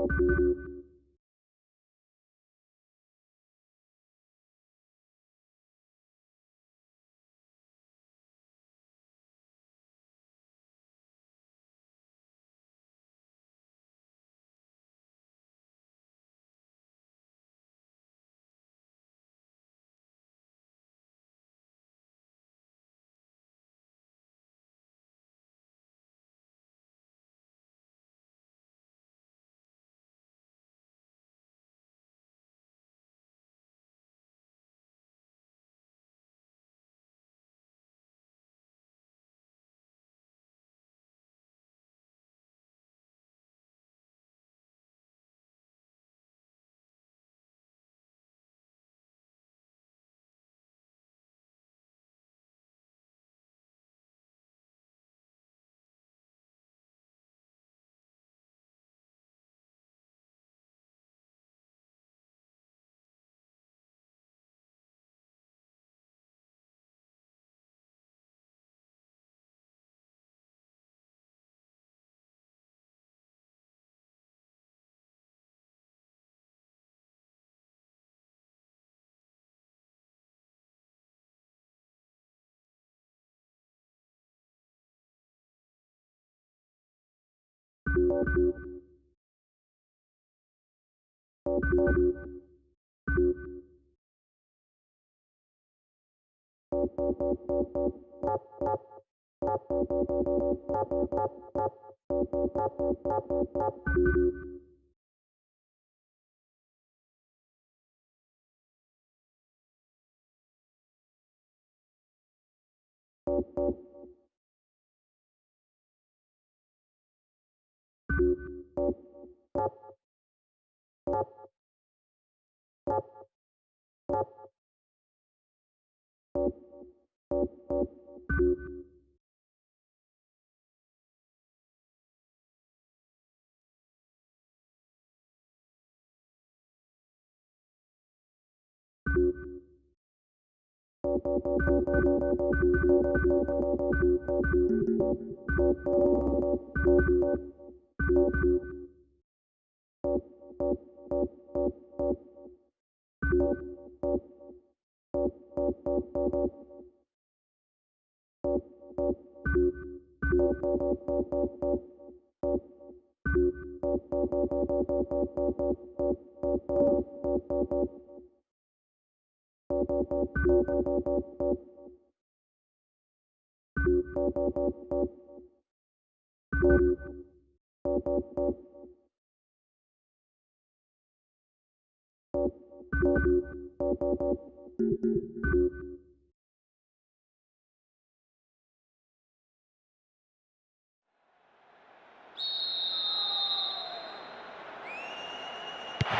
A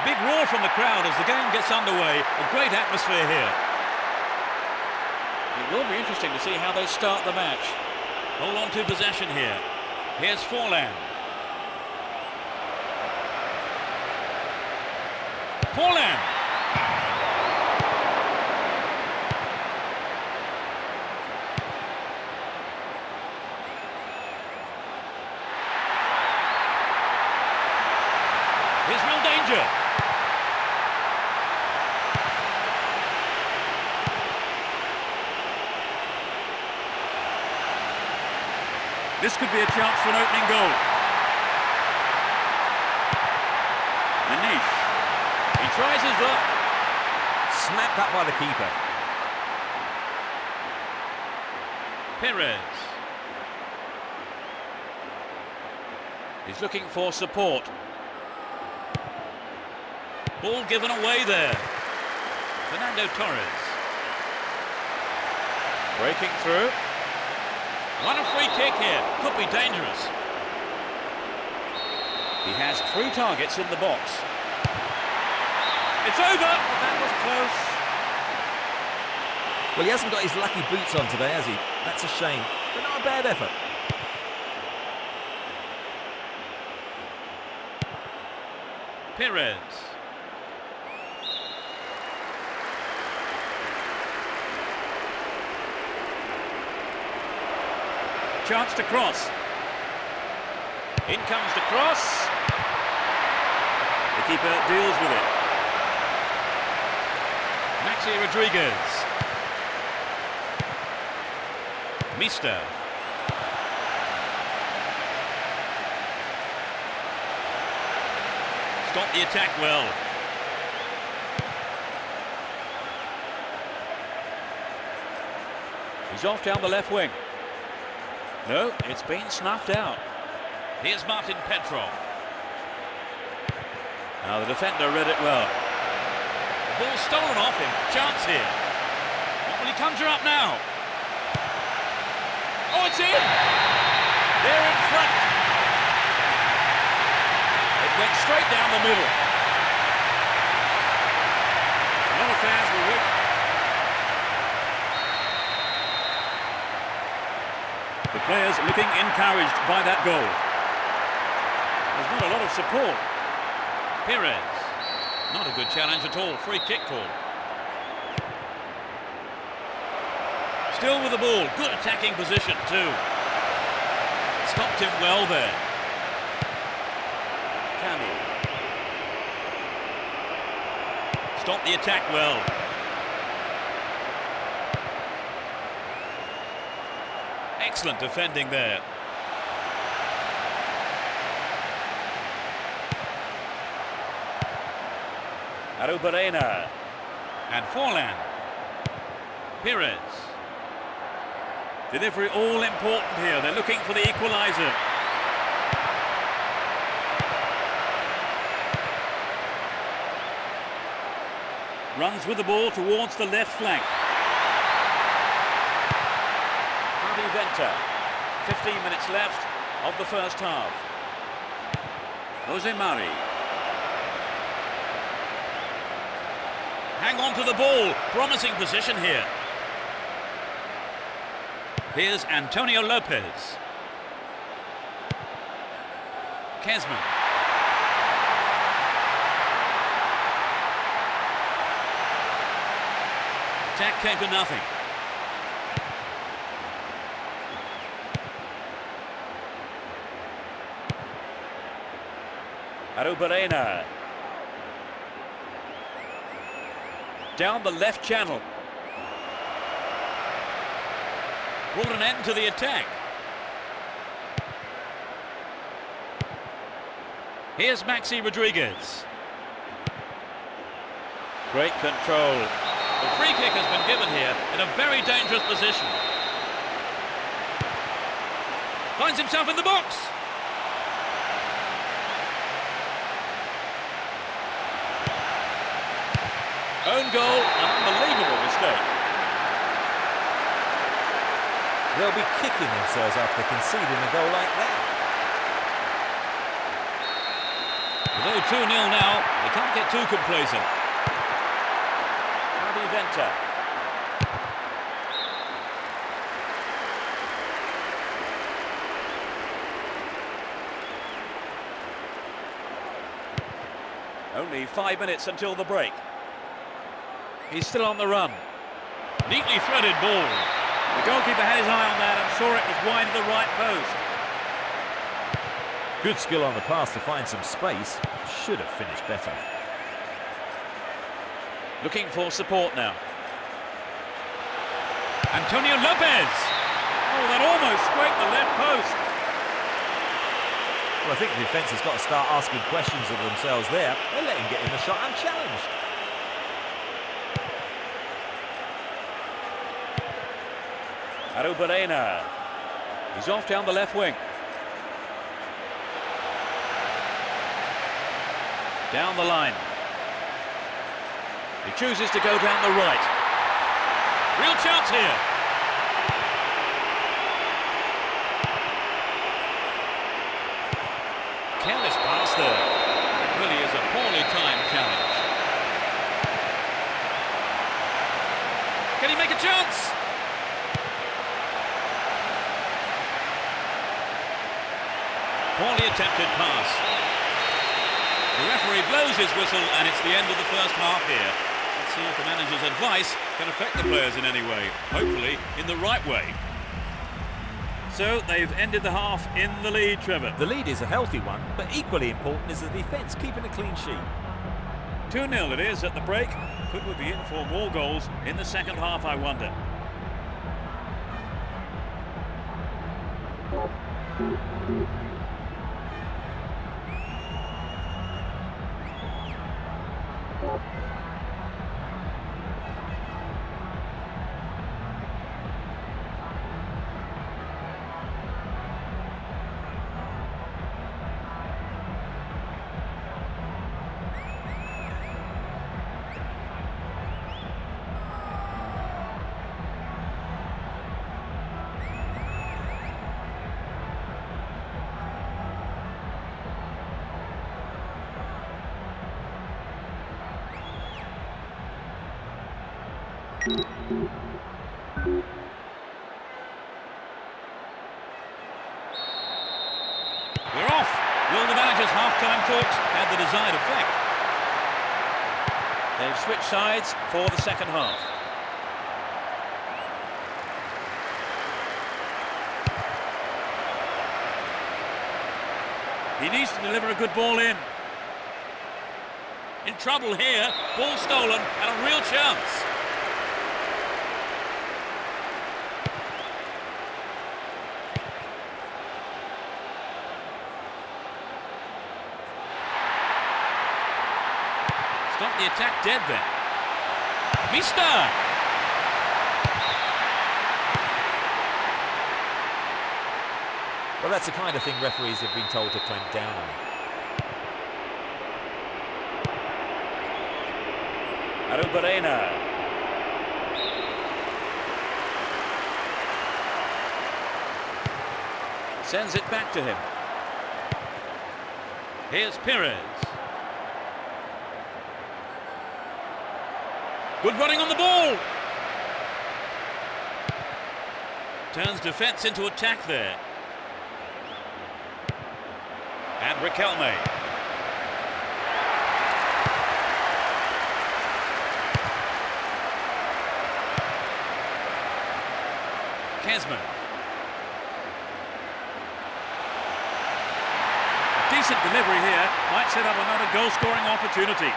big roar from the crowd as the game gets underway. A great atmosphere here. It will be interesting to see how they start the match. Hold on to possession here. Here's Forlan. Forlan! Here's real danger. This could be a chance for an opening goal. Manish. He tries his luck. Snapped that by the keeper. Perez. He's looking for support. Ball given away there. Fernando Torres. Breaking through. On a free kick here. Could be dangerous. He has 3 targets in the box. It's over, but that was close. Well, he hasn't got his lucky boots on today, has he? That's a shame, but not a bad effort. Perez. Chance to cross. In comes the cross. The keeper deals with it. Maxi Rodriguez. Mister. Stop the attack well. He's off down the left wing. No, it's been snuffed out. Here's Martin Petrov. Now the defender read it well. The ball stolen off him. Chance here. What will he conjure up now? Oh, it's in! They're in front. It went straight down the middle. A lot of fans were with. The players looking encouraged by that goal. There's not a lot of support. Perez. Not a good challenge at all. Free kick call. Still with the ball. Good attacking position too. Stopped him well there. Cammy. Stopped the attack well. Excellent defending there. Arubarena. And Forlan. Perez. Delivery all important here. They're looking for the equaliser. Runs with the ball towards the left flank. Venter. 15 minutes left of the first half. Jose Mari. Hang on to the ball. Promising position here. Here's Antonio Lopez. Kesman. Attack came to nothing. Arubarena. Down the left channel. Brought an end to the attack. Here's Maxi Rodriguez. Great control. The free kick has been given here in a very dangerous position. Finds himself in the box. Own goal, an unbelievable mistake. They'll be kicking themselves after conceding a goal like that. Although 2-0 now, they can't get too complacent. Venter. Only 5 minutes until the break. He's still on the run. Neatly threaded ball. The goalkeeper had his eye on that and saw it was wide of the right post. Good skill on the pass to find some space. Should have finished better. Looking for support now. Antonio Lopez. Oh, that almost scraped the left post. Well, I think the defence has got to start asking questions of themselves there. They let him get in the shot unchallenged. Arubarena. He's off down the left wing. Down the line. He chooses to go down the right. Real chance here. Careless pass there. It really is a poorly timed challenge. Can he make a chance? Poorly attempted pass. The referee blows his whistle and it's the end of the first half here. Let's see if the manager's advice can affect the players in any way. Hopefully in the right way. So they've ended the half in the lead, Trevor. The lead is a healthy one, but equally important is the defence keeping a clean sheet. 2-0 it is at the break. Could we be in for more goals in the second half, I wonder? We're off. Will the manager's half-time talks have the desired effect? They've switched sides for the second half. He needs to deliver a good ball in. In trouble here. Ball stolen and a real chance. Stop the attack dead then. Mister! Well, that's the kind of thing referees have been told to clamp down on. Arubarena. Sends it back to him. Here's Perez. Good running on the ball. Turns defence into attack there. And Riquelme. Kesman. Decent delivery here. Might set up another goal-scoring opportunity.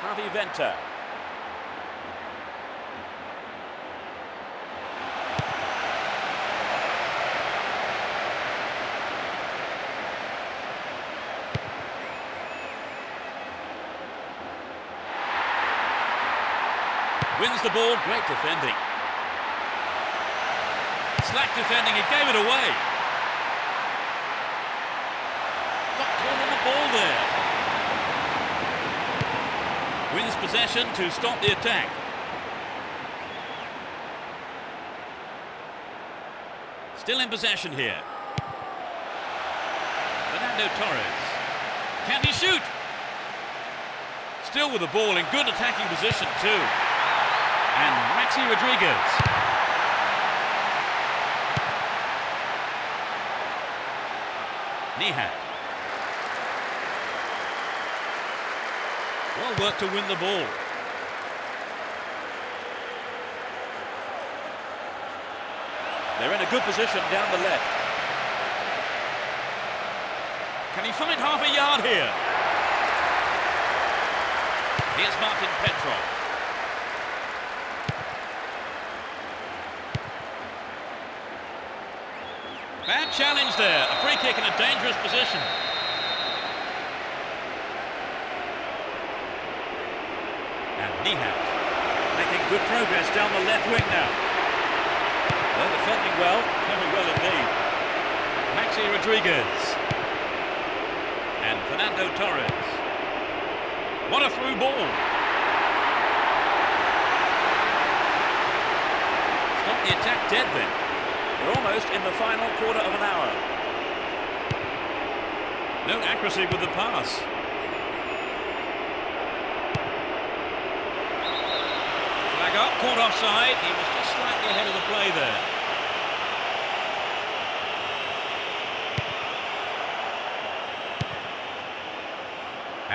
Javi Venter. Wins the ball, great defending. Slack defending, he gave it away. Got caught on the ball there. Wins possession to stop the attack. Still in possession here. Fernando Torres. Can he shoot? Still with the ball in good attacking position too. And Maxi Rodriguez. Nihat. Well worked to win the ball. They're in a good position down the left. Can he find half a yard here? Here's Martin Petrov. Bad challenge there. A free kick in a dangerous position. And Nihat. Making good progress down the left wing now. They're defending well, very well indeed. Maxi Rodriguez. And Fernando Torres. What a through ball. Stop the attack dead then. We're almost in the final quarter of an hour. No accuracy with the pass. Flag up, caught offside. He was just slightly ahead of the play there.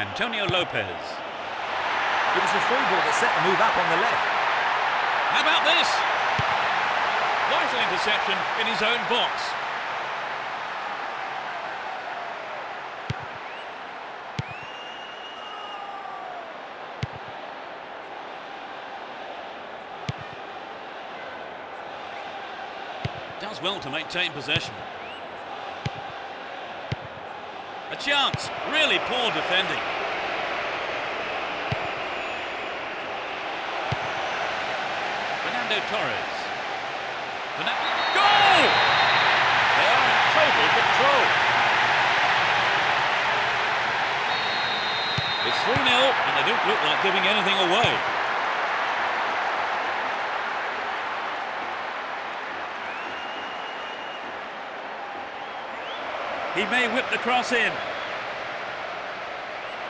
Antonio Lopez. It was the through ball that set the move up on the left. How about this? vital interception in his own box. Does well to maintain possession. A chance, really poor defending. Fernando Torres. Goal! They are in total control. It's 3-0 and they don't look like giving anything away. He may whip the cross in.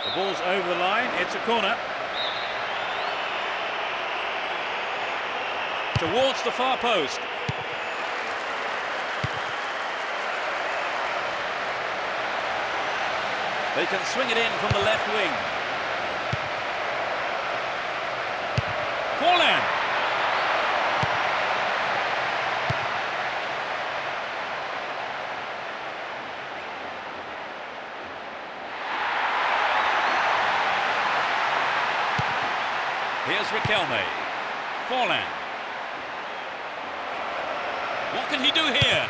The ball's over the line. It's a corner. Towards the far post. They can swing it in from the left wing. Forlan. Here's Riquelme. Forlan. What can he do here?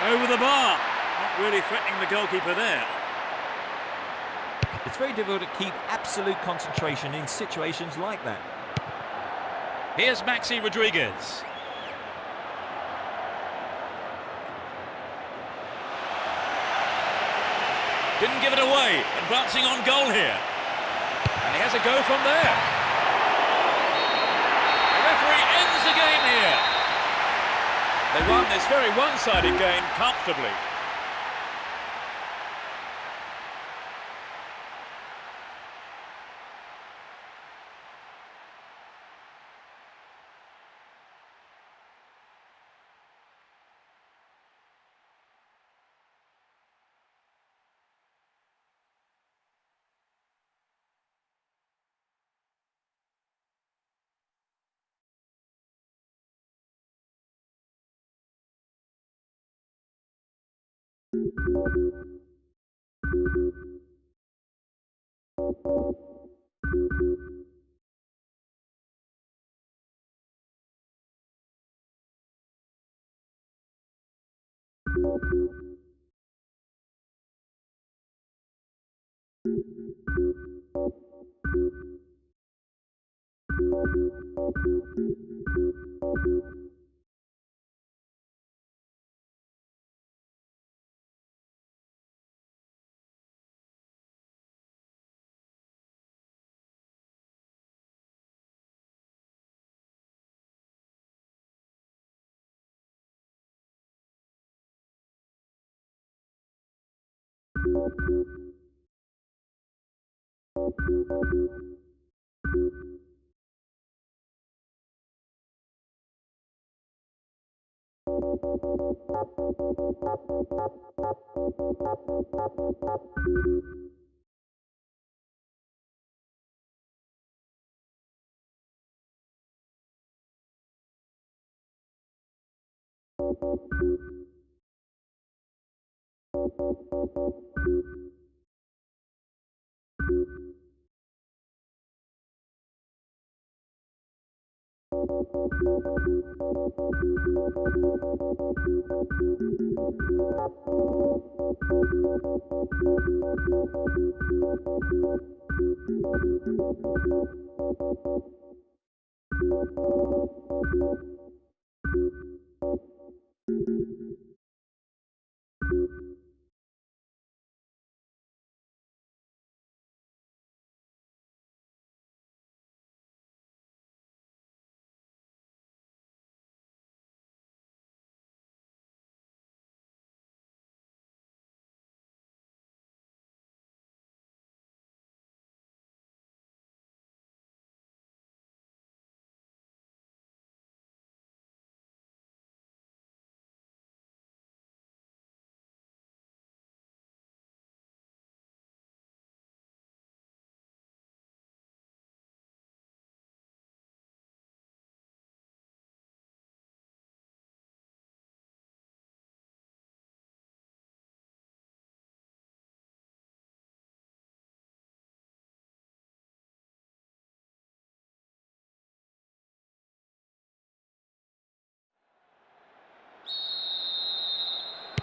Over the bar. Not really threatening the goalkeeper there. It's very difficult to keep absolute concentration in situations like that. Here's Maxi Rodriguez. Didn't give it away. Advancing on goal here. And he has a go from there. The referee ends the game here. They won this very one-sided game comfortably.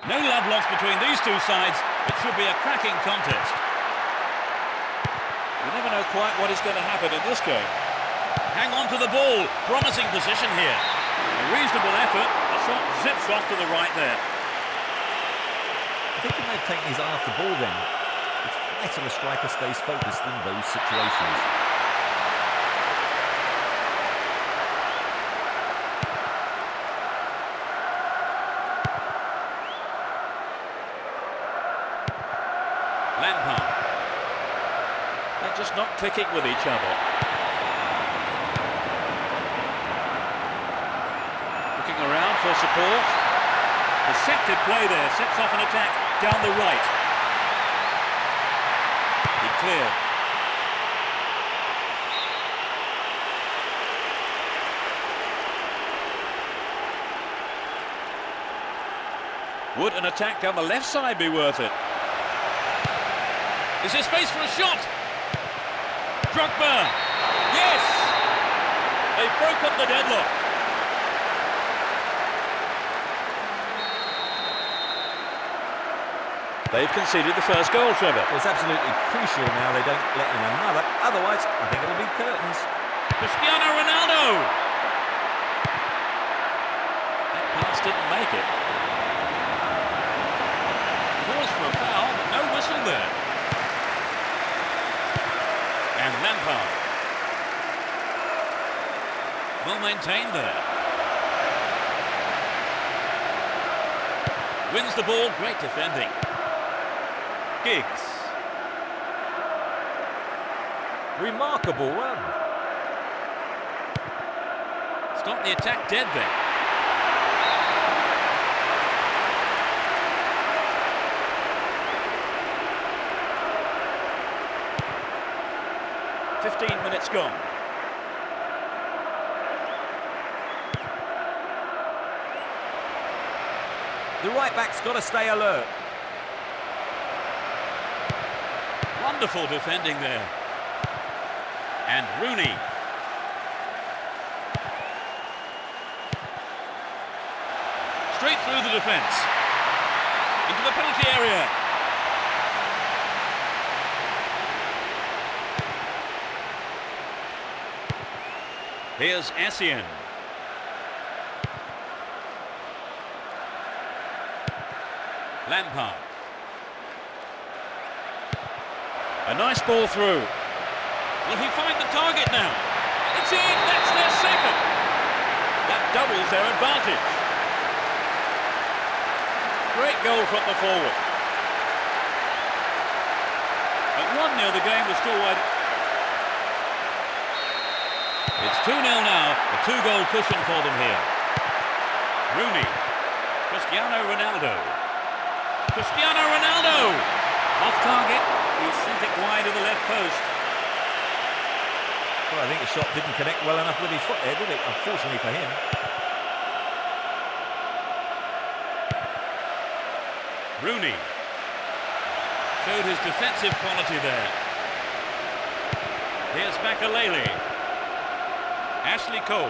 No love lost between these two sides. It should be a cracking contest. You never know quite what is going to happen in this game. Hang on to the ball. Promising position here. A reasonable effort. The shot zips off to the right there. I think he may have taken his eye off the ball then. It's vital a striker stays focused in those situations. Lampard. They're just not clicking with each other. Looking around for support. Deceptive play there, sets off an attack down the right. He cleared. Would an attack down the left side be worth it? Is there space for a shot? Drogba! Yes! They've broken the deadlock. They've conceded the first goal, Trevor. It's absolutely crucial now they don't let in another. Otherwise, I think it'll be curtains. Cristiano Ronaldo! That pass didn't make it. Calls for a foul, but no whistle there. And Lampard. Well maintained there. Wins the ball, great defending. Giggs. Remarkable run. Stop the attack dead then. Minutes gone. The right back's got to stay alert. Wonderful defending there. And Rooney. Straight through the defence. Into the penalty area. Here's Essien. Lampard. A nice ball through. Will he find the target now? It's in! That's their second! That doubles their advantage. Great goal from the forward. At 1-0 the game was still wide. It's 2-0 now, a two-goal cushion for them here. Rooney. Cristiano Ronaldo. Cristiano Ronaldo! Off target, he sent it wide of the left post. Well, I think the shot didn't connect well enough with his foot there, did it? Unfortunately for him. Rooney. Showed his defensive quality there. Here's Makalele. Ashley Cole.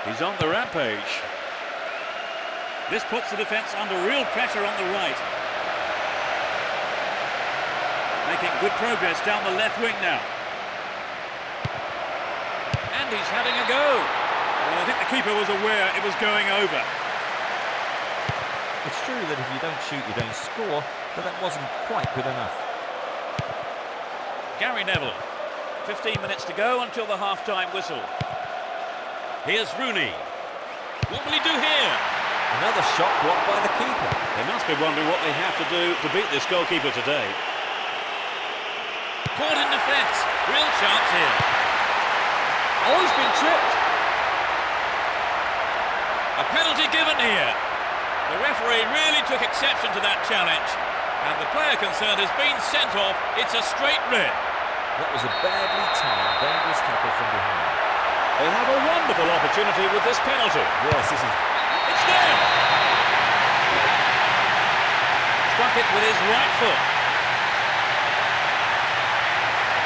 He's on the rampage. This puts the defence under real pressure on the right. Making good progress down the left wing now. And he's having a go. Well, I think the keeper was aware it was going over. It's true that if you don't shoot, you don't score, but that wasn't quite good enough. Gary Neville. 15 minutes to go until the half-time whistle. Here's Rooney. What will he do here? Another shot blocked by the keeper. They must be wondering what they have to do to beat this goalkeeper today. Caught in defence. Real chance here. Oh, he's been tripped. A penalty given here. The referee really took exception to that challenge. And the player concerned has been sent off. It's a straight red. That was a badly timed, dangerous tackle from behind. They have a wonderful opportunity with this penalty. Yes, this is... It's there! Struck it with his right foot.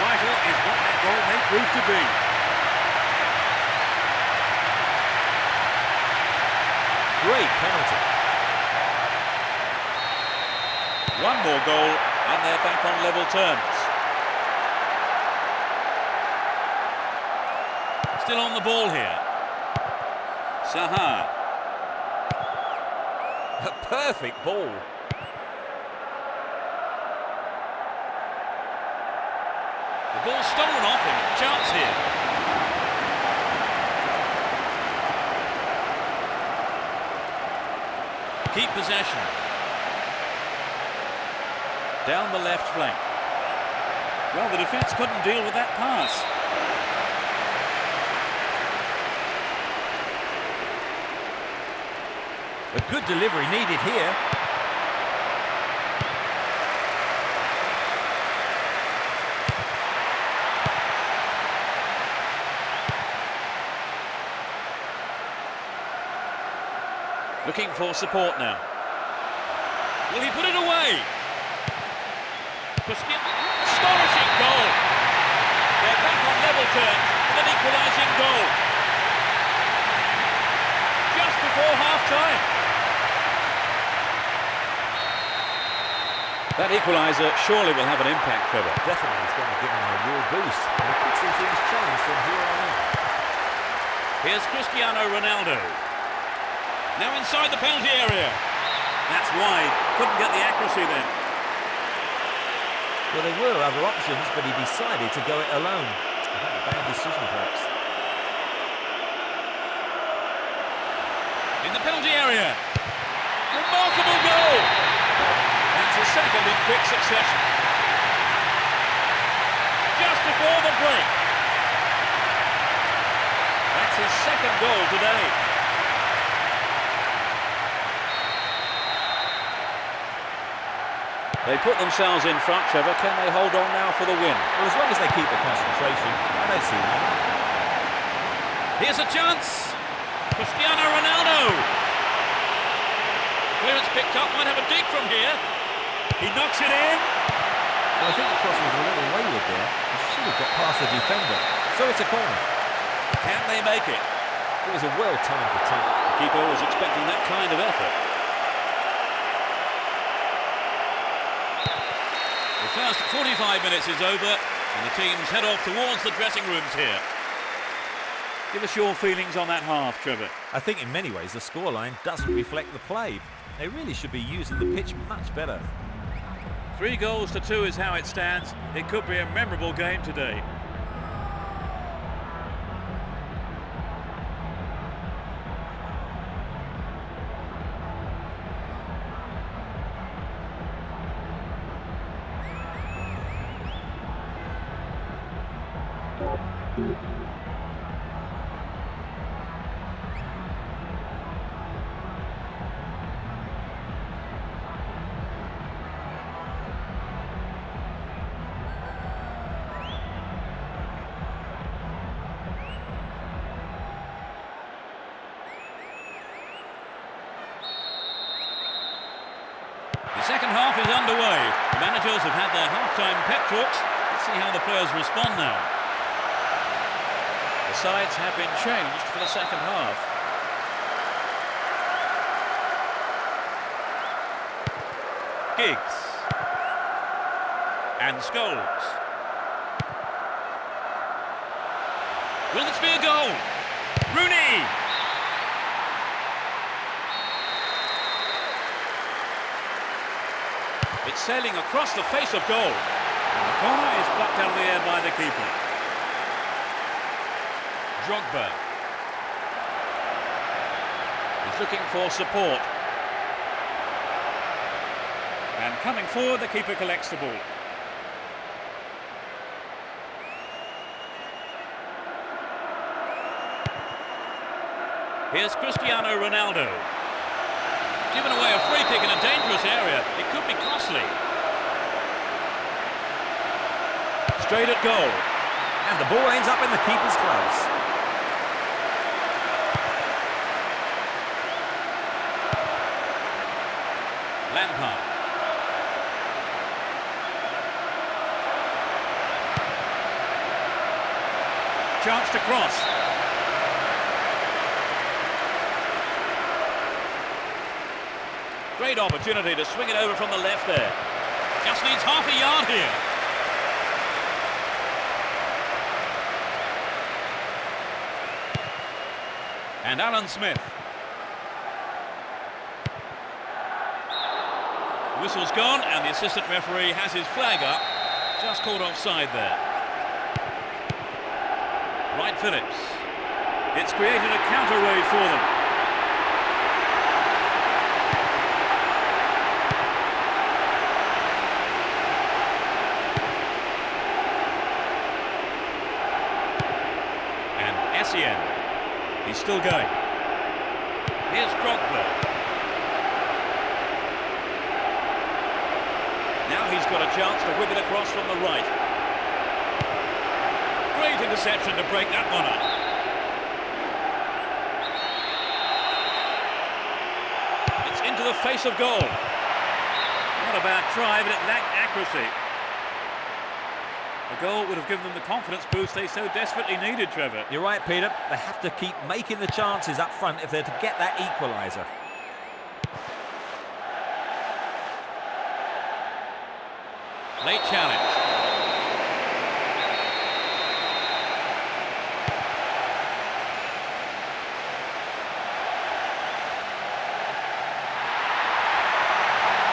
Vital is what that goal may prove to be. Great penalty. One more goal and they're back on level terms. Still on the ball here. Saha. A perfect ball. The ball's stolen off him. Chance here. Keep possession. Down the left flank. Well, the defence couldn't deal with that pass. A good delivery needed here. Looking for support now. Will he put it away? Astonishing goal. They're back on level terms with an equalising goal. Just before half-time. That equaliser surely will have an impact, Trevor. Definitely, it's going to give him a real boost. And we could see things change from here on in. Here's Cristiano Ronaldo. Now inside the penalty area. That's wide. Couldn't get the accuracy then. Well, there were other options, but he decided to go it alone. I think a bad decision, perhaps. In the penalty area. Remarkable goal. That's a second in quick succession. Just before the break. That's his second goal today. They put themselves in front, Trevor. Can they hold on now for the win? Well, as long as they keep the concentration, I don't see why not. Here's a chance. Cristiano Ronaldo. Clearance picked up. Might have a dig from here. He knocks it in. Well, I think the cross was a little wayward there. He should have got past the defender. So it's a corner. Can they make it? It was a well-timed attack. The keeper was expecting that kind of effort. The first 45 minutes is over and the teams head off towards the dressing rooms here. Give us your feelings on that half, Trevor. I think in many ways the scoreline doesn't reflect the play. They really should be using the pitch much better. 3-2 is how it stands. It could be a memorable game today. The second half is underway. The managers have had their half-time pep talks. Let's see how the players respond now. The sides have been changed for the second half. Giggs. And Scholes. Will this be a goal? Rooney! It's sailing across the face of goal. And the corner is plucked out of the air by the keeper. Drogba. He's looking for support. And coming forward, the keeper collects the ball. Here's Cristiano Ronaldo. Given away a free kick in a dangerous area. It could be costly. Straight at goal. And the ball ends up in the keeper's gloves. Lampard. Chance to cross. Great opportunity to swing it over from the left there. Just needs half a yard here. And Alan Smith. Whistle's gone, and the assistant referee has his flag up. Just caught offside there. Wright Phillips. It's created a counter raid for them. And Essien. He's still going. Here's Drogba. Now he's got a chance to whip it across from the right. Great interception to break that one up. It's into the face of goal. Not a bad try, but it lacked accuracy. The goal would have given them the confidence boost they so desperately needed, Trevor. You're right, Peter. They have to keep making the chances up front if they're to get that equaliser. Late challenge.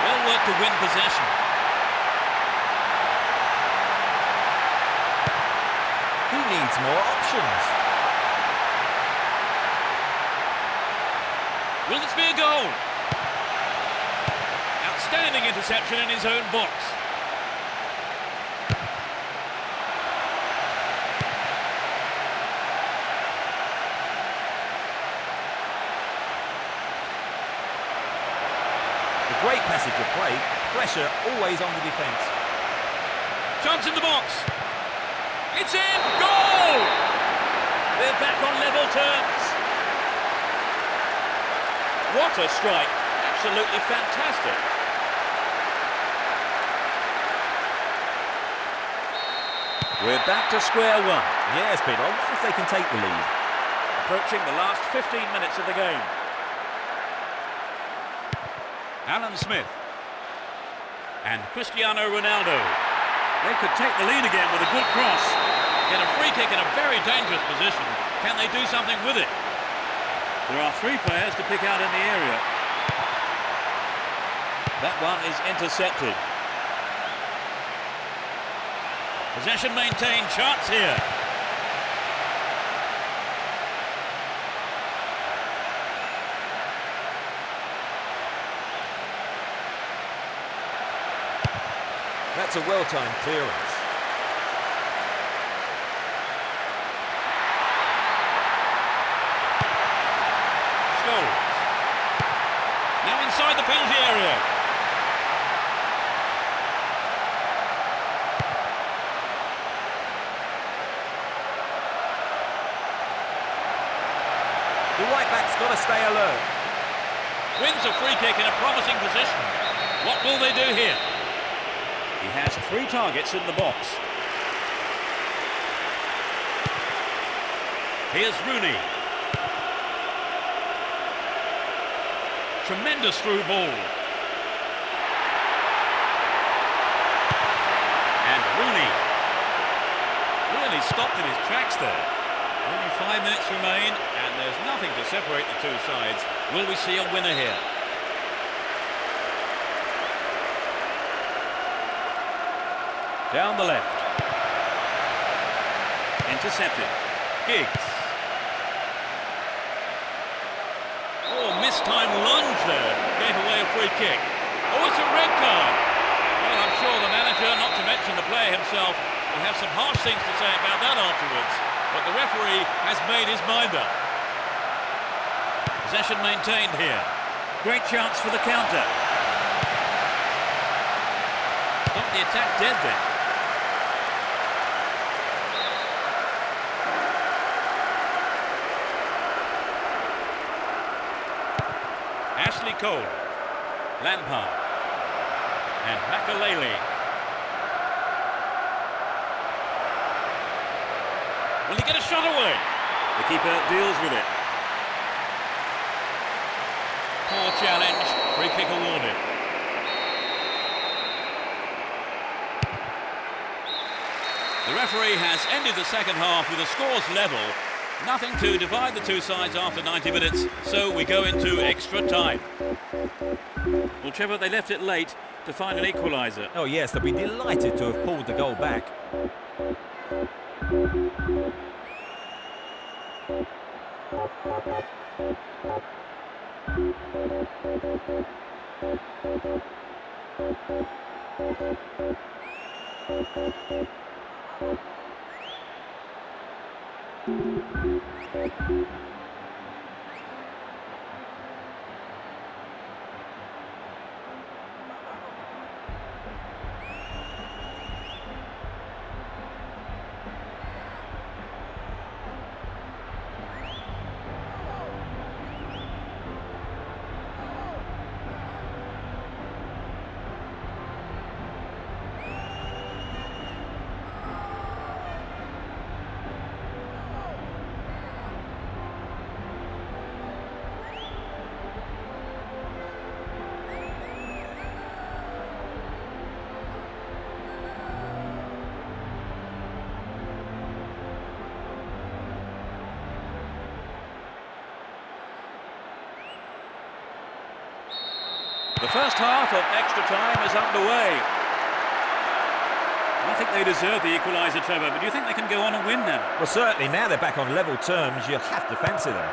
Well worked to win possession. He needs more options. Will this be a goal? Outstanding interception in his own box. Great passage of play, pressure always on the defence. Chance in the box. It's in! Goal! They're back on level terms. What a strike. Absolutely fantastic. We're back to square one. Yes, Peter, I wonder if they can take the lead. Approaching the last 15 minutes of the game. Alan Smith. And Cristiano Ronaldo. They could take the lead again with a good cross. Get a free kick in a very dangerous position. Can they do something with it? There are 3 players to pick out in the area. That one is intercepted. Possession maintained. Chance here. That's a well-timed clearance. Scholes. Now inside the penalty area. The right-back's got to stay alert. Wins a free kick in a promising position. What will they do here? He has 3 targets in the box. Here's Rooney. Tremendous through ball. And Rooney really stopped in his tracks there. Only 5 minutes remain, and there's nothing to separate the two sides. Will we see a winner here? Down the left. Intercepted. Giggs. Oh, mistimed lunge there. Gave away a free kick. Oh, it's a red card. Well, I'm sure the manager, not to mention the player himself, will have some harsh things to say about that afterwards. But the referee has made his mind up. Possession maintained here. Great chance for the counter. Stop the attack dead then. Ashley Cole, Lampard, and Makalele. Will he get a shot away? The keeper deals with it. Poor challenge, free kick awarded. The referee has ended the second half with the scores level. Nothing to divide the two sides after 90 minutes, so we go into extra time. Well, Trevor, they left it late to find an equaliser. Oh yes, they'll be delighted to have pulled the goal back. The first half of extra time is underway. I think they deserve the equaliser, Trevor, but do you think they can go on and win now? Well, certainly, now they're back on level terms, you'll have to fancy them.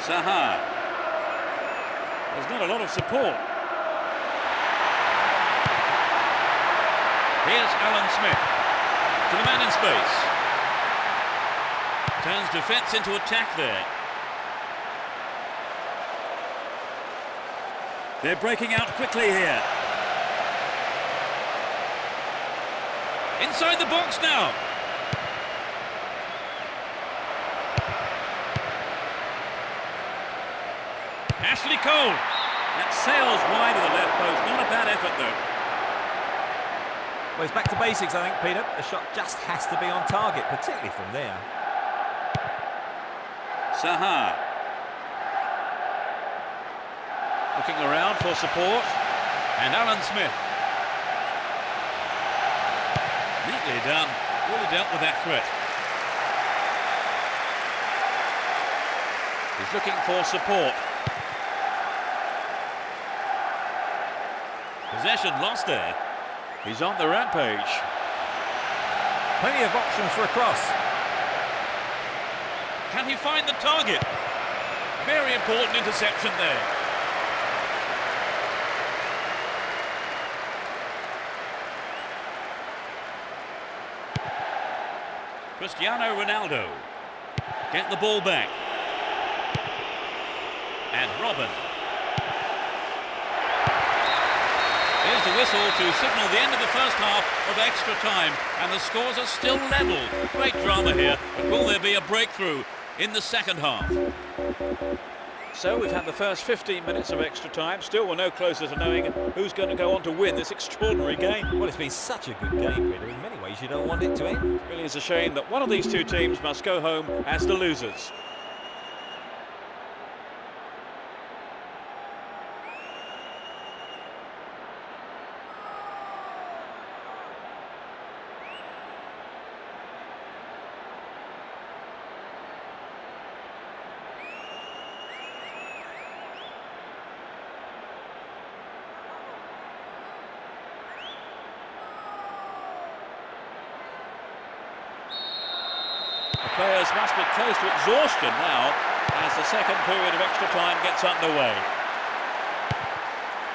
Saha. There's not a lot of support. Here's Alan Smith to the man in space. Turns defence into attack there. They're breaking out quickly here. Inside the box now. Ashley Cole. That sails wide of the left post. Not a bad effort, though. Well, it's back to basics, I think, Peter. The shot just has to be on target, particularly from there. Saha. Looking around for support. And Alan Smith. Neatly done. Really dealt with that threat. He's looking for support. Possession lost there. He's on the rampage. Plenty of options for a cross. Can he find the target? Very important interception there. Cristiano Ronaldo. Get the ball back. And Robin. Here's the whistle to signal the end of the first half of extra time. And the scores are still level. Great drama here. But will there be a breakthrough in the second half? So we've had the first 15 minutes of extra time. Still we're no closer to knowing who's going to go on to win this extraordinary game. Well, it's been such a good game, Peter. In many ways, you don't want it to end. It really is a shame that one of these two teams must go home as the losers. Players must be close to exhaustion now as the second period of extra time gets underway.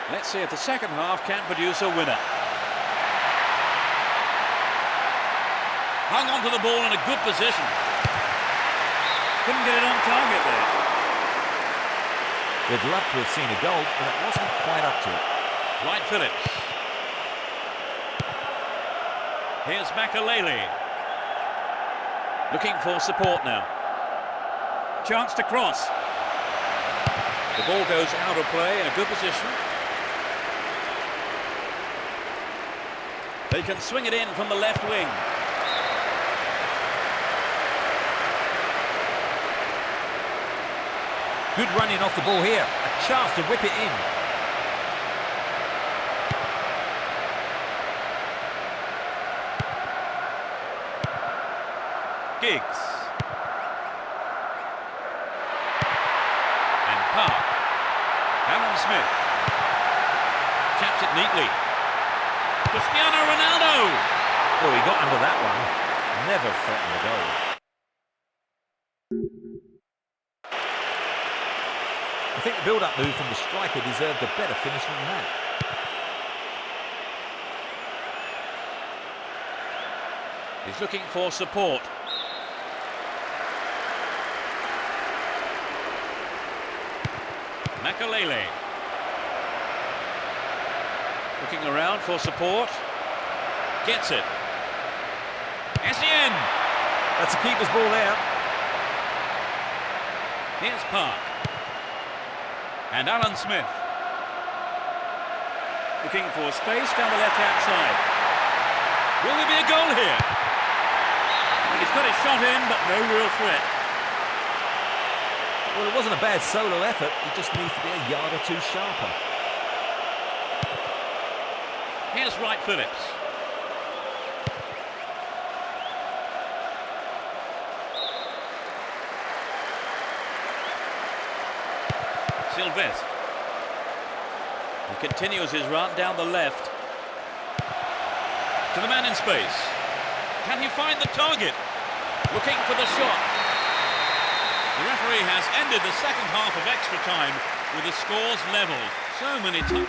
Let's see if the second half can produce a winner. Hung on to the ball in a good position. Couldn't get it on target there. We'd love to have seen a goal, but it wasn't quite up to it. Wright Phillips. Here's Makalele. Looking for support now. Chance to cross. The ball goes out of play in a good position. They can swing it in from the left wing. Good running off the ball here. A chance to whip it in. Giggs. And Park. Alan Smith. Chaps it neatly. Cristiano Ronaldo. Well, he got under that one. Never threatened the goal. I think the build-up move from the striker deserved a better finish than that. He's looking for support. Makalele. Looking around for support. Gets it. Essien. That's a keeper's ball there. Here's Park. And Alan Smith. Looking for space down the left-hand side. Will there be a goal here? And he's got his shot in, but no real threat. Well, it wasn't a bad solo effort. He just needs to be a yard or two sharper. Here's Wright Phillips. Sylvestre. He continues his run down the left. To the man in space. Can he find the target? Looking for the shot. The referee has ended the second half of extra time with the scores level. So many times.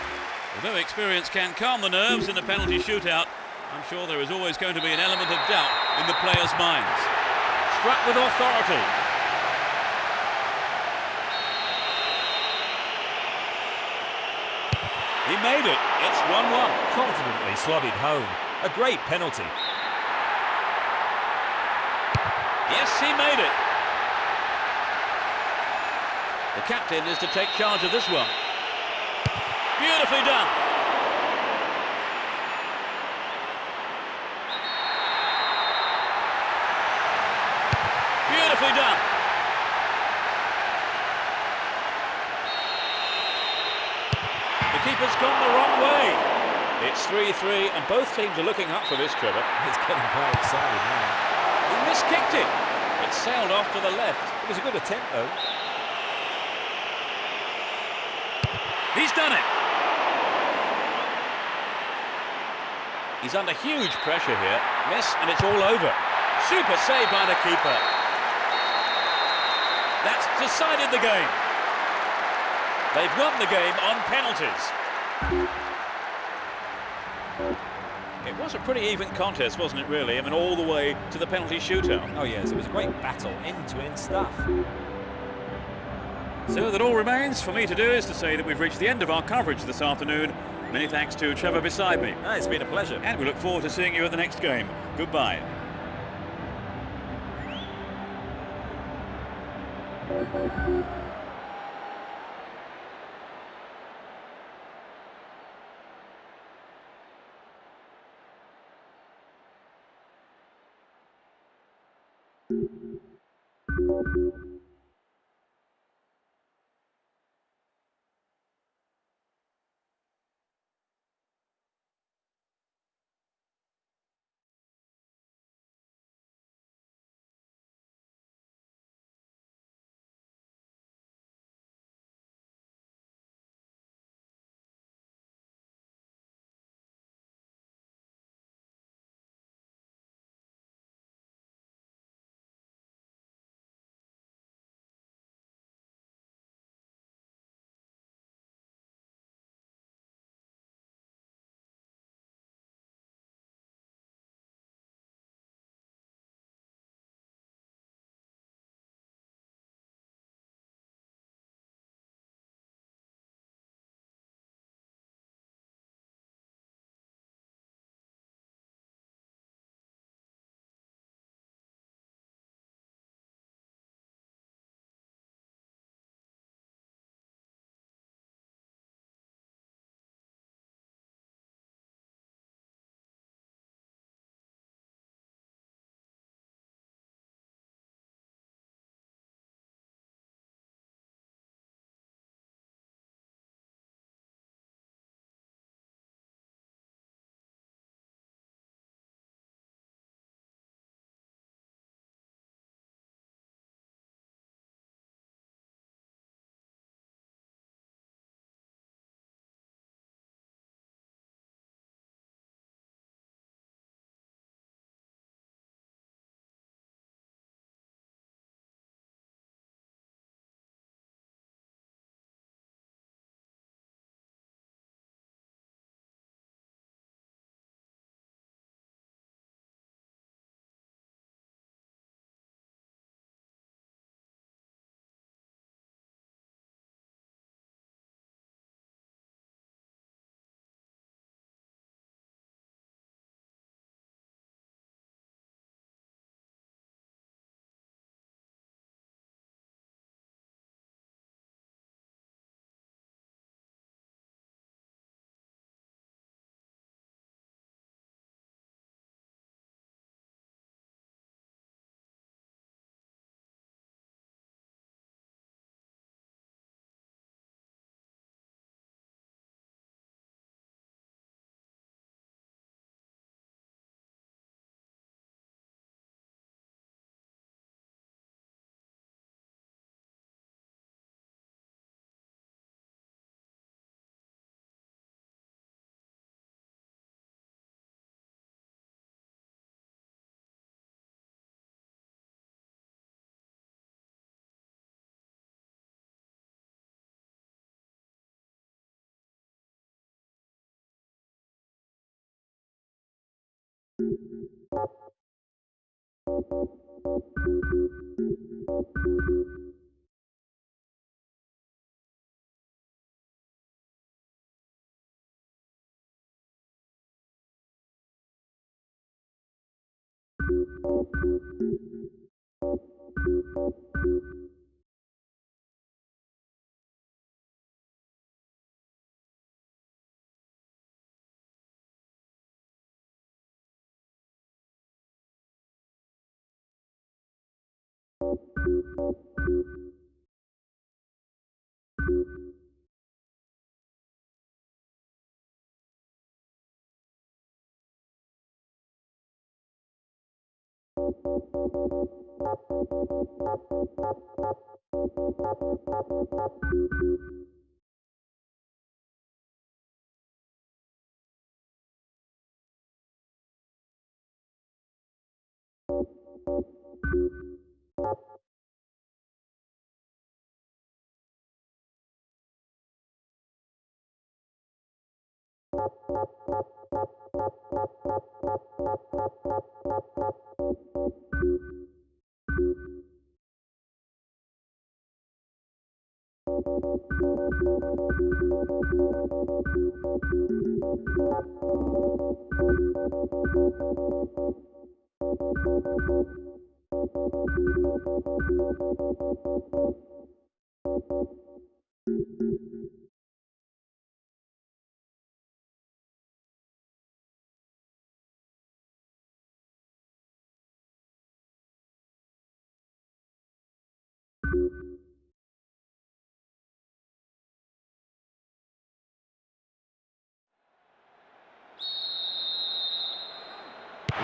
Although experience can calm the nerves in a penalty shootout, I'm sure there is always going to be an element of doubt in the players' minds. Struck with authority. He made it. It's 1-1. Confidently slotted home. A great penalty. Yes, he made it. The captain is to take charge of this one. Beautifully done. Beautifully done. The keeper's gone the wrong way. It's 3-3 and both teams are looking up for this, Trevor. It's getting quite excited now. He miskicked it. It sailed off to the left. It was a good attempt, though. He's done it. He's under huge pressure here. Miss, and it's all over. Super save by the keeper. That's decided the game. They've won the game on penalties. It was a pretty even contest, wasn't it, really? I mean, all the way to the penalty shootout. Oh, yes, it was a great battle, end-to-end stuff. So that all remains for me to do is to say that we've reached the end of our coverage this afternoon. Many thanks to Trevor beside me. Ah, it's been a pleasure. And we look forward to seeing you at the next game. Goodbye.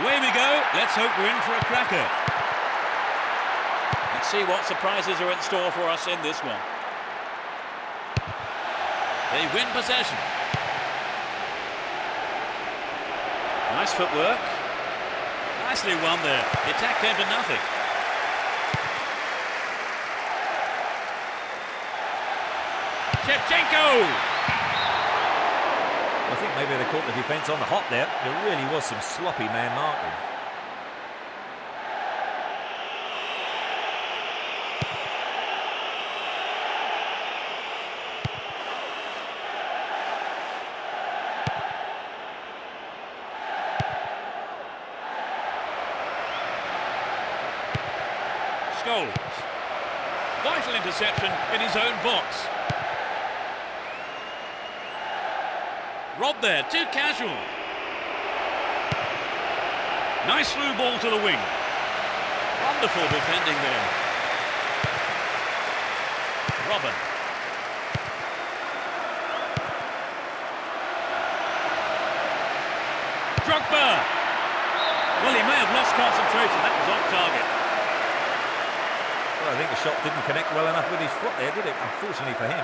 Away we go. Let's hope we're in for a cracker. Let's see what surprises are in store for us in this one. They win possession. Nice footwork. Nicely won there. The attack came to nothing. Shevchenko! I think maybe they caught the defence on the hop there. There really was some sloppy man marking. Scholes. Vital interception in his own box. Rob there, too casual. Nice through ball to the wing. Wonderful defending there. Robin. Drogba. Well, he may have lost concentration. That was off target. Well, I think the shot didn't connect well enough with his foot there, did it? Unfortunately for him.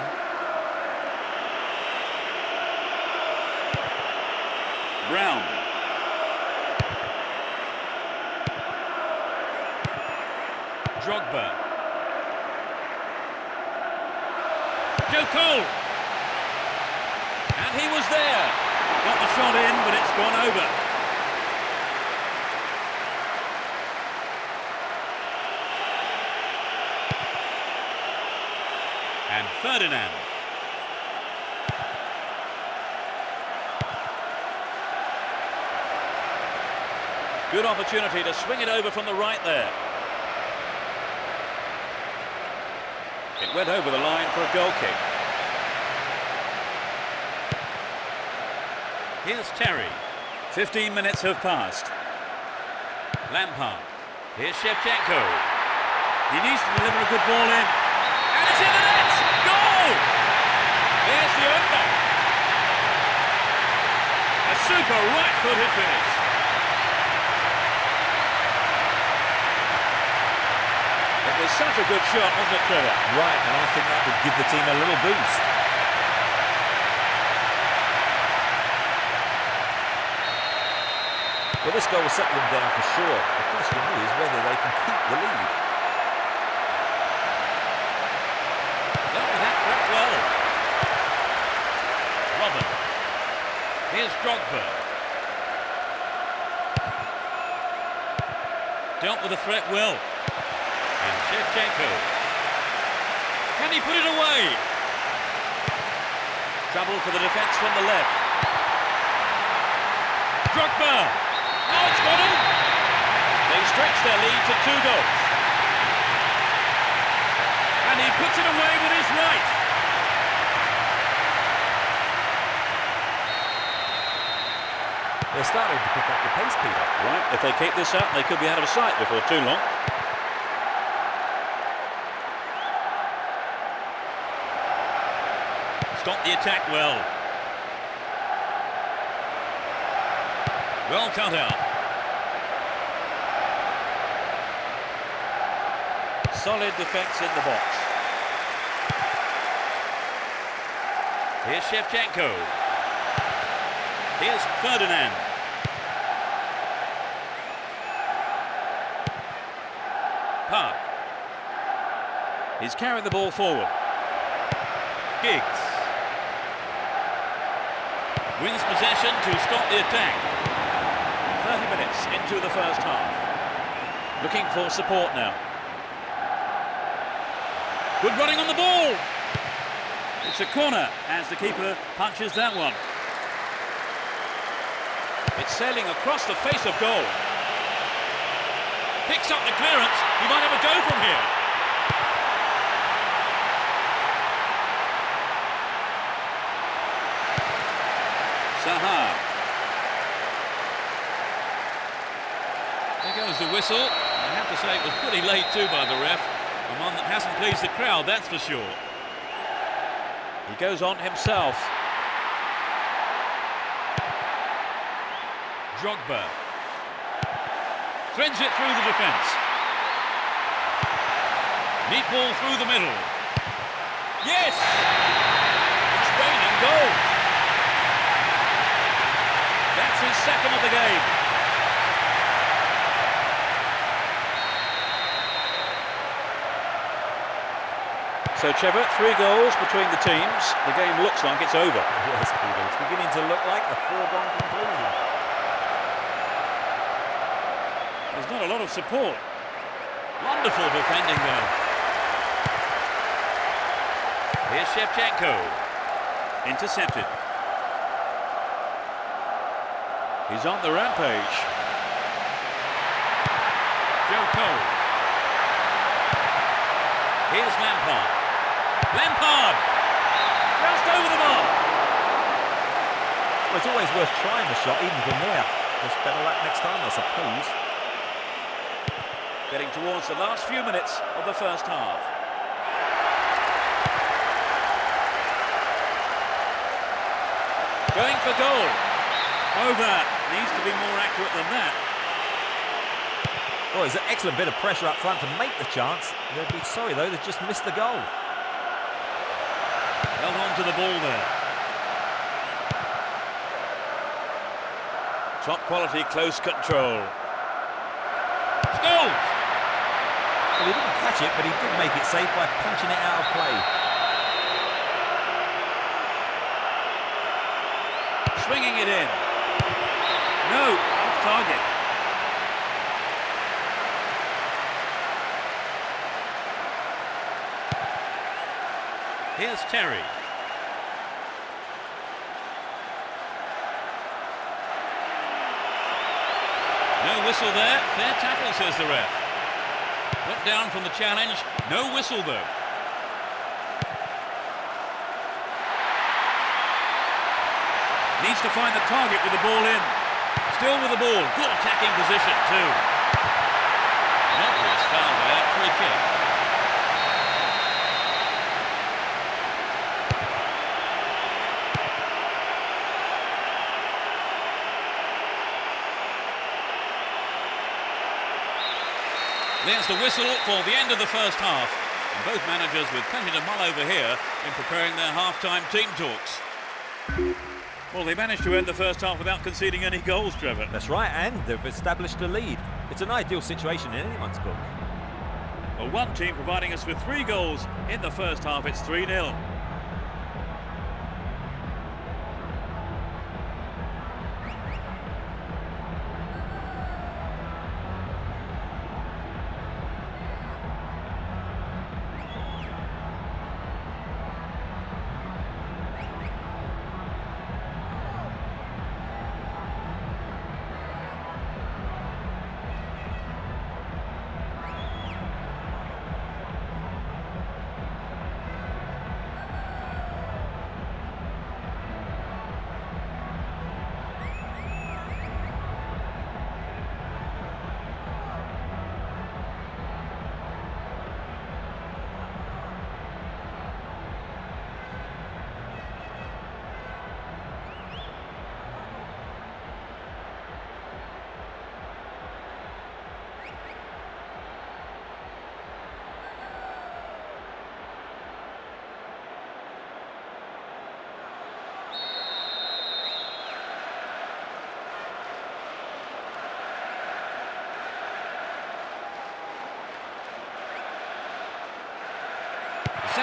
Brown. Drogba. Joe Cole. And he was there. Got the shot in, but it's gone over. And Ferdinand. Good opportunity to swing it over from the right there. It went over the line for a goal kick. Here's Terry. 15 minutes have passed. Lampard. Here's Shevchenko. He needs to deliver a good ball in. And it's in the net! Goal! Here's the opener. A super right-footed finish. It was such a good shot, wasn't it, Trevor? Right, and I think that would give the team a little boost. Well, this goal will settle them down for sure. The question is whether they can keep the lead. Dealt with that quite well. Robin. Here's Drogba. dealt with the threat well. And Shevchenko. Can he put it away? Trouble for the defence from the left. Drogba. Oh, it's got him. They stretch their lead to 2 goals. And he puts it away with his right. They're starting to pick up the pace, Peter. Right, if they keep this up, they could be out of sight before too long. Stop the attack well. Well cut out. Solid defence in the box. Here's Shevchenko. Here's Ferdinand. Park. He's carrying the ball forward. Giggs. Wins possession to stop the attack. 30 minutes into the first half. Looking for support now. Good running on the ball. It's a corner as the keeper punches that one. It's sailing across the face of goal. Picks up the clearance. He might have a go from here. Sejam. There goes the whistle. I have to say it was pretty late too by the ref. And one that hasn't pleased the crowd, that's for sure. He goes on himself. Drogba. Threads it through the defence. Neat ball through the middle. Yes! It's raining goals. That's his second of the game. So, Trevor, 3 goals between the teams. The game looks like it's over. Yes, Peter. It's beginning to look like a foregone conclusion. There's not a lot of support. Wonderful defending there. Here's Shevchenko. Intercepted. He's on the rampage. Joe Cole. Here's Lampard. Lampard! Just over the bar. Well, it's always worth trying the shot, even from there. Just better luck next time, I suppose. Getting towards the last few minutes of the first half. Going for goal. Over. Needs to be more accurate than that. Oh, it's an excellent bit of pressure up front to make the chance. They'd be sorry, though, they've just missed the goal. Held on to the ball there. Top quality close control. Scholes! Well, he didn't catch it, but he did make it safe by punching it out of play. Swinging it in. No, off target. Here's Terry. No whistle there. Fair tackle, says the ref. Went down from the challenge. No whistle, though. Needs to find the target with the ball in. Still with the ball. Good attacking position, too. An obvious foul there. Free kick. There's the whistle for the end of the first half. And both managers with plenty to mull over here in preparing their half-time team talks. Well, they managed to end the first half without conceding any goals, Trevor. That's right, and they've established a lead. It's an ideal situation in anyone's book. Well, one team providing us with 3 goals in the first half. It's 3-0.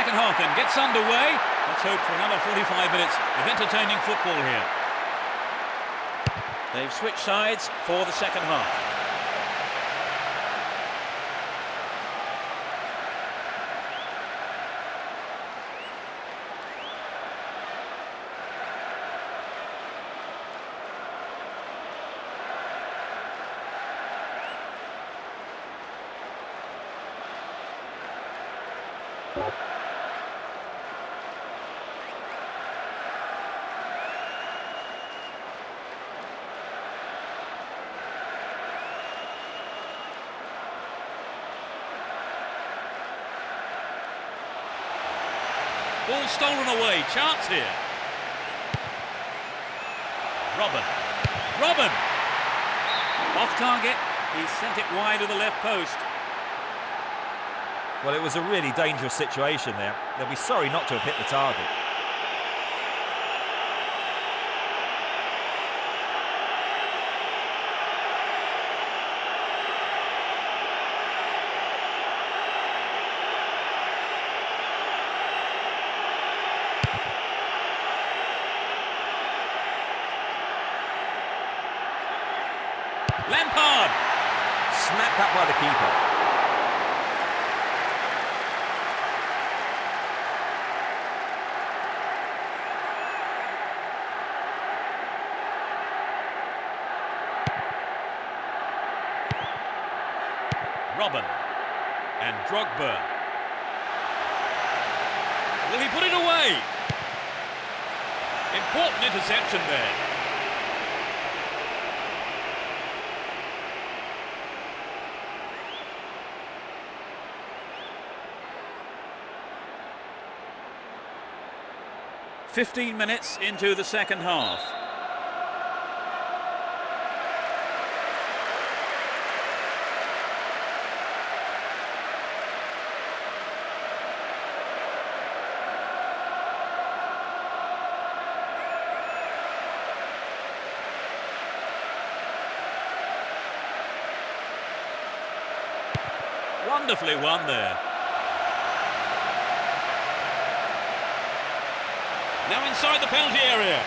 second half then gets underway. Let's hope for another 45 minutes of entertaining football here. They've switched sides for the second half. Ball stolen away, chance here. Robin. Off target, he sent it wide of the left post. Well, it was a really dangerous situation there. They'll be sorry not to have hit the target. Lampard! Smacked up by the keeper. Robin and Drogba. Will he put it away? Important interception there. "15 minutes into the second half. Wonderfully won there. Now inside the penalty area.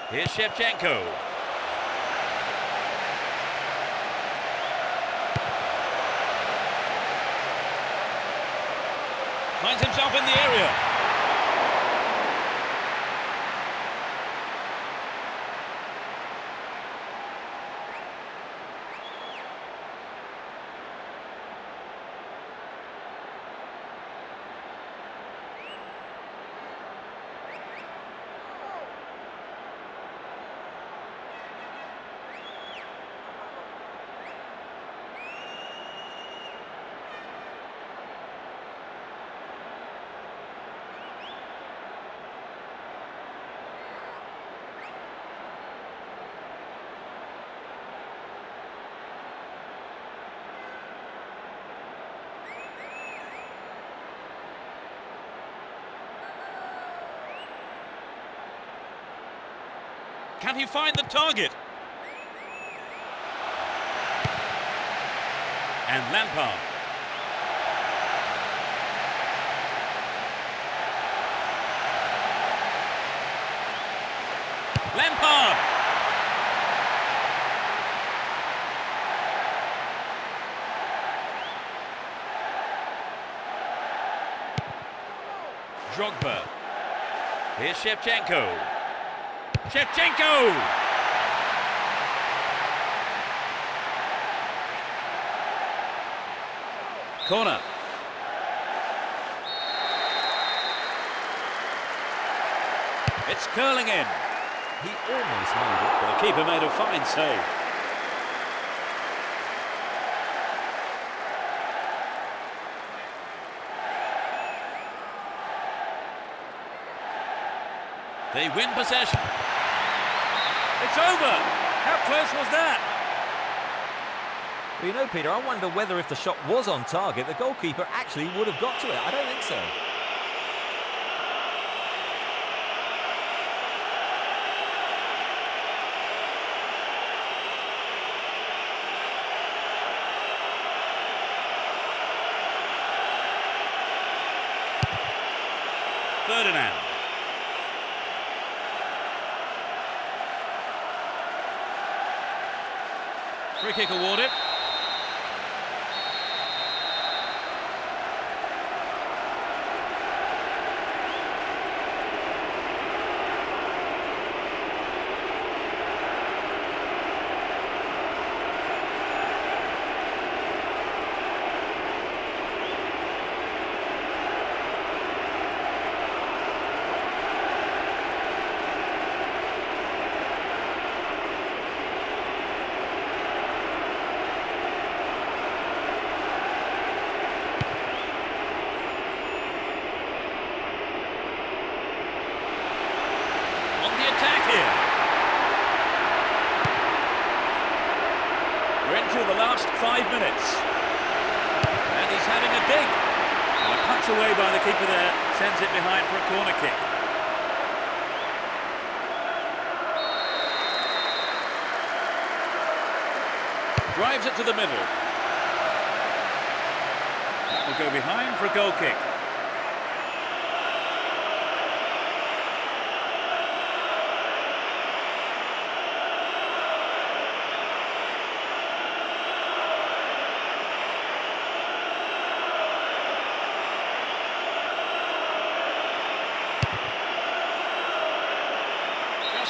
Here's Shevchenko. Finds himself in the area. Can he find the target? And Lampard. Lampard! Drogba. Here's Shevchenko. Shevchenko! Corner. It's curling in. He almost made it. The keeper made a fine save. They win possession. It's over. How close was that? Well, you know, Peter, I wonder whether if the shot was on target, the goalkeeper actually would have got to it. I don't think so. Ferdinand. Free kick awarded. We're into the last 5 minutes. And he's having a dig. And a punch away by the keeper there sends it behind for a corner kick. Drives it to the middle. That will go behind for a goal kick.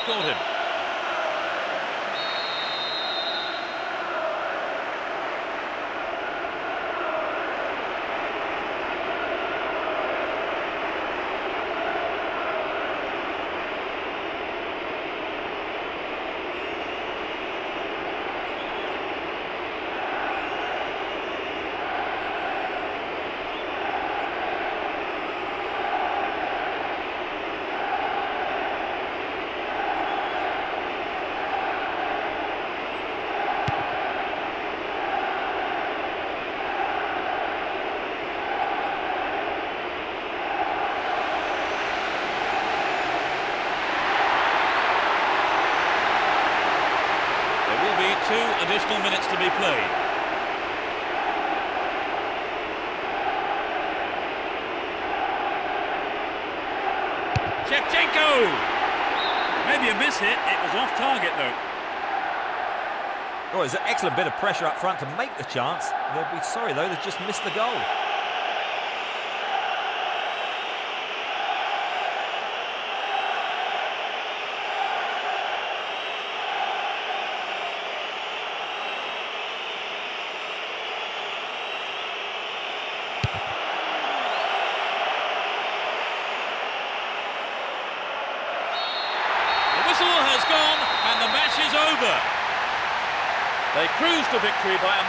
Caught him. Two additional minutes to be played. Shevchenko! Maybe a miss hit, it was off target though. Oh, it's an excellent bit of pressure up front to make the chance. They'll be sorry though, they've just missed the goal. Has gone and the match is over. They cruised to victory by a